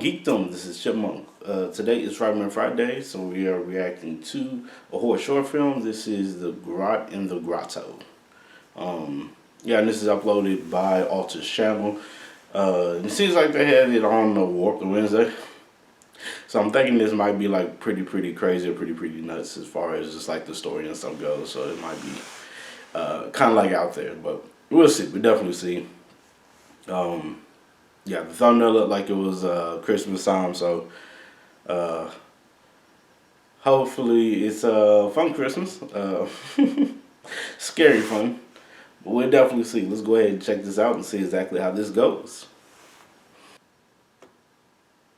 Geekdom. This is Chipmunk. Today is Friday Friday, so we are reacting to a horror short film. This is the Grot in the Grotto. And this is uploaded by Alter's channel. It seems like they had it on the Warped Wednesday, so I'm thinking this might be like pretty crazy or pretty nuts as far as just like the story and stuff goes. So it might be kind of like out there, but we'll see. We definitely see. The thumbnail looked like it was Christmas time, so hopefully it's fun Christmas. Scary fun. But we'll definitely see. Let's go ahead and check this out and see exactly how this goes.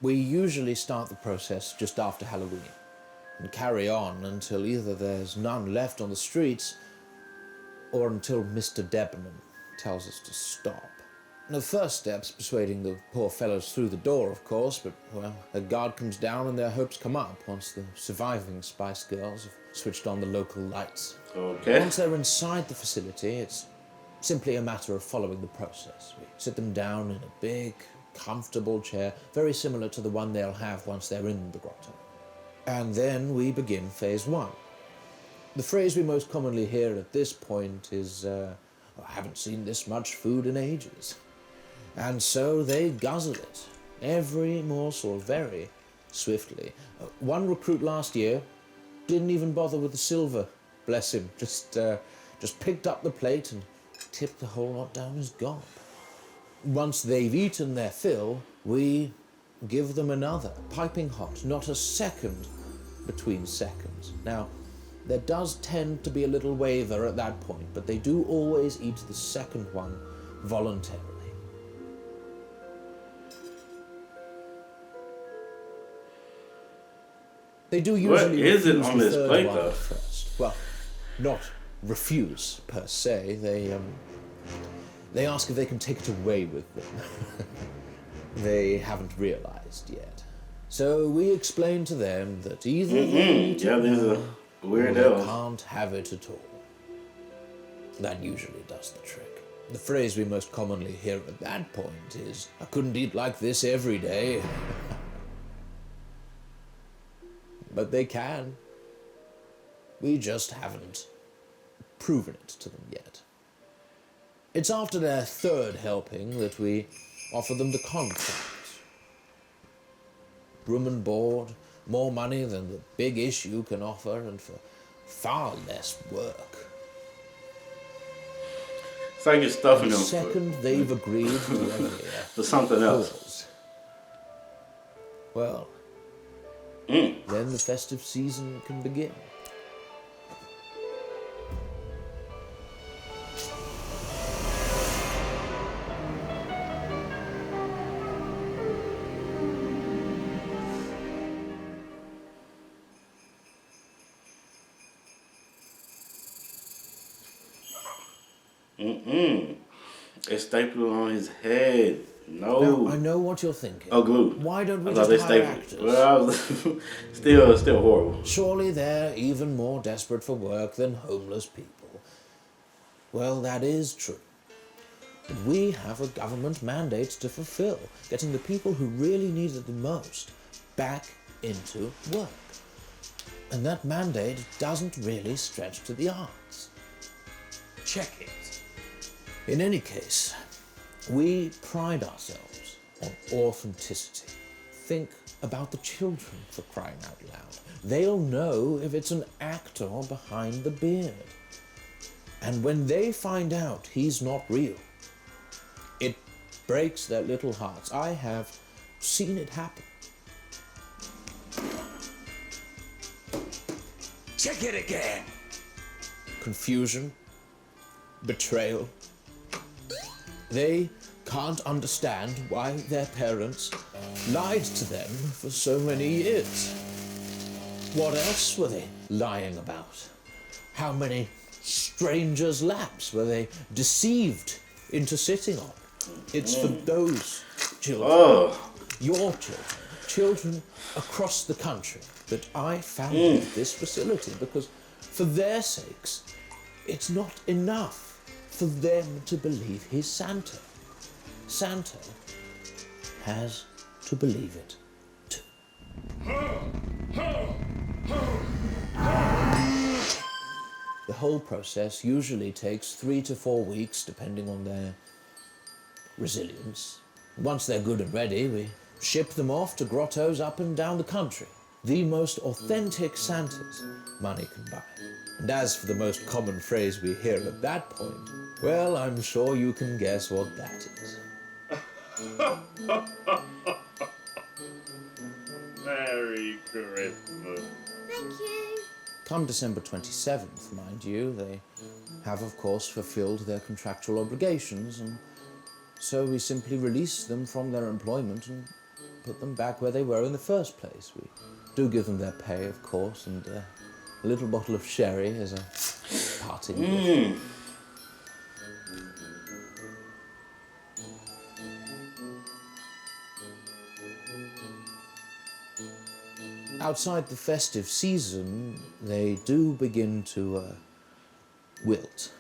We usually start the process just after Halloween and carry on until either there's none left on the streets or until Mr. Debenham tells us to stop. The first step's persuading the poor fellows through the door, of course, but, well, a guard comes down and their hopes come up once the surviving Spice Girls have switched on the local lights. Okay. Once they're inside the facility, it's simply a matter of following the process. We sit them down in a big, comfortable chair, very similar to the one they'll have once they're in the grotto. And then we begin phase one. The phrase we most commonly hear at this point is, I haven't seen this much food in ages. And so they guzzle it, every morsel, very swiftly. One recruit last year didn't even bother with the silver, bless him, just picked up the plate and tipped the whole lot down his gob. Once they've eaten their fill, we give them another, piping hot, not a second between seconds. Now, there does tend to be a little waver at that point, but they do always eat the second one voluntarily. They do usually What is it refuse on the this third plate, one though? first. Well, not refuse per se. They ask if they can take it away with them. They haven't realized yet. So we explain to them that either they eat it these now, are weird or they elves. can't have it at all. That usually does the trick. The phrase we most commonly hear at that point is, "I couldn't eat like this every day." But they can. We just haven't proven it to them yet. It's after their third helping that we offer them the contract. Room and board, more money than the big issue can offer, and for far less work. It's like you're stuffing The them second they've agreed to levy a for something else. cause, well, then the festive season can begin. They stapled it on his head. No. Now, I know what you're thinking. Oh, glue. Why don't we I thought just they hire stapled it. actors? Well, I was still horrible. Surely they're even more desperate for work than homeless people. Well, that is true. But we have a government mandate to fulfill, getting the people who really need it the most back into work. And that mandate doesn't really stretch to the arts. Check it. In any case, we pride ourselves on authenticity. Think about the children, for crying out loud. They'll know if it's an actor behind the beard. And when they find out he's not real, it breaks their little hearts. I have seen it happen. Check it again. Confusion, betrayal. They can't understand why their parents lied to them for so many years. What else were they lying about? How many strangers' laps were they deceived into sitting on? It's for those children, your children across the country, that I founded this facility, because for their sakes, it's not enough for them to believe he's Santa. Santa has to to believe it, too. The whole process usually takes 3 to 4 weeks, depending on their resilience. Once they're good and ready, we ship them off to grottos up and down the country. The most authentic Santas money can buy. And as for the most common phrase we hear at that point, well, I'm sure you can guess what that is. Merry Christmas. Thank you. Come December 27th, mind you, they have, of course, fulfilled their contractual obligations, and so we simply release them from their employment and put them back where they were in the first place. We do give them their pay, of course, and a little bottle of sherry as a parting gift. Outside the festive season, they do begin to wilt,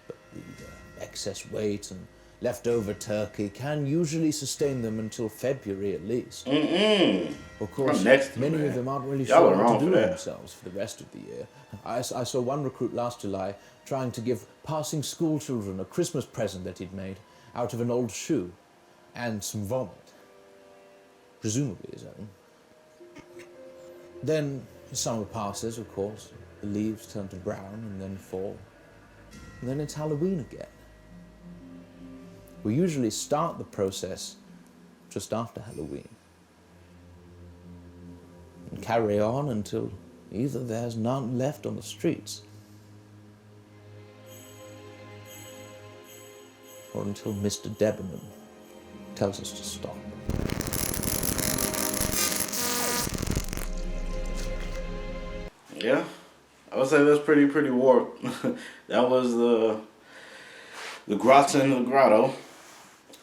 but the excess weight and leftover turkey can usually sustain them until February at least. Of course, many of them aren't really sure what to do with themselves for the rest of the year. I saw one recruit last July trying to give passing school children a Christmas present that he'd made out of an old shoe and some vomit, presumably his own. Then summer passes, of course. The leaves turn to brown and then fall. And then it's Halloween again. We usually start the process just after Halloween and carry on until either there's none left on the streets or until Mr. Debenham tells us to stop. Yeah, I would say that's pretty warped. That was the Grot and the Grotto.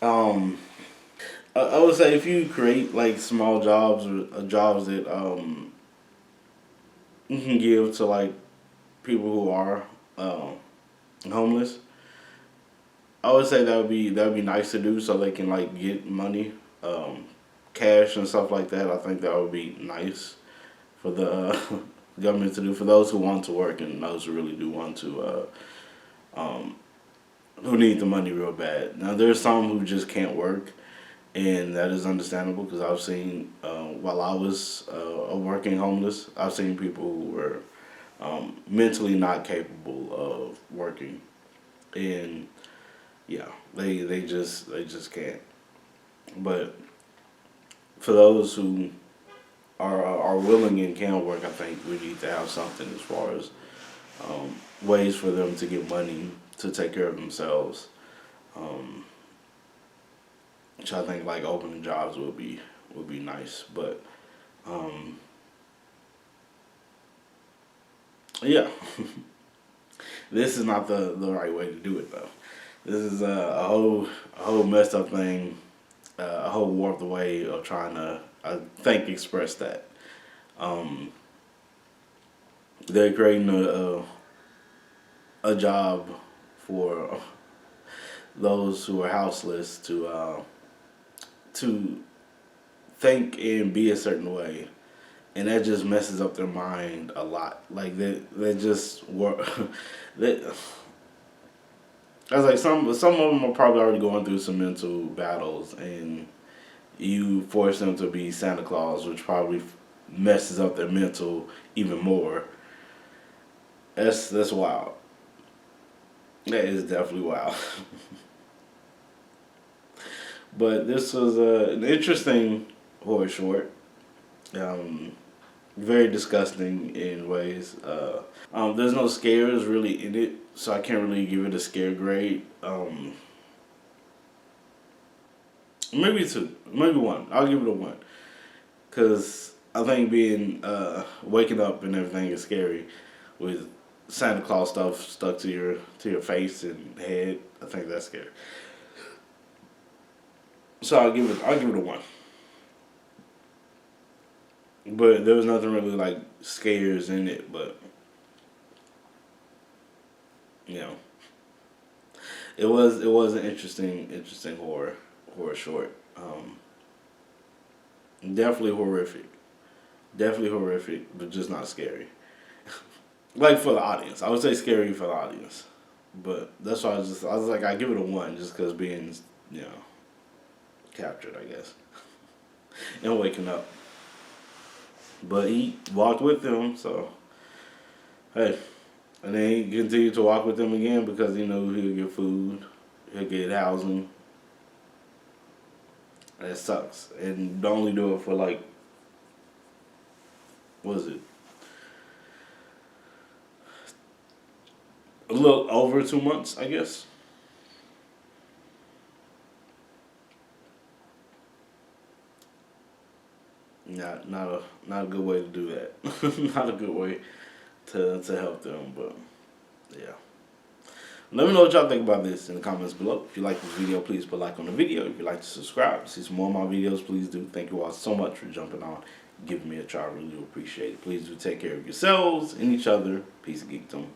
I would say if you create like small jobs or jobs that you can give to like people who are homeless, I would say that would be nice to do so they can like get money, cash and stuff like that. I think that would be nice for the government to do for those who want to work and those who really do want to, who need the money real bad. Now there's some who just can't work, and that is understandable because I've seen while I was working homeless, I've seen people who were mentally not capable of working, and yeah, they just can't. But for those who are willing and can work, I think we need to have something as far as ways for them to get money to take care of themselves. Which I think like opening jobs would be nice, but yeah, this is not the right way to do it though. This is a whole messed up thing, a whole warped way of trying to, I think, express that. They're creating a job for those who are houseless to think and be a certain way, and that just messes up their mind a lot. Like they just work. I was like, some of them are probably already going through some mental battles, and you force them to be Santa Claus, which probably messes up their mental even more. That's wild. That is definitely wild. But this was an interesting horror short. Very disgusting in ways. There's no scares really in it, so I can't really give it a scare grade. Maybe 2, maybe 1. I'll give it a 1, cause I think being waking up and everything is scary with Santa Claus stuff stuck to your face and head. I think that's scary. So I'll give it a 1. But there was nothing really like scares in it, but you know, it was an interesting horror short. Definitely horrific. Definitely horrific, but just not scary. Like for the audience, I would say scary for the audience. But that's why I was like, I give it a 1 just because being, you know, captured, I guess, and waking up. But he walked with them, so hey. And then he continued to walk with them again because he knew he'll get food, he'll get housing. And it sucks. And don't only do it for like, what is it? A little over 2 months, I guess. Not a good way to do that. Not a good way to help them, but yeah. Let me know what y'all think about this in the comments below. If you like this video, please put a like on the video. If you'd like to subscribe to see some more of my videos, please do. Thank you all so much for jumping on, giving me a try. I really do appreciate it. Please do take care of yourselves and each other. Peace and geekdom.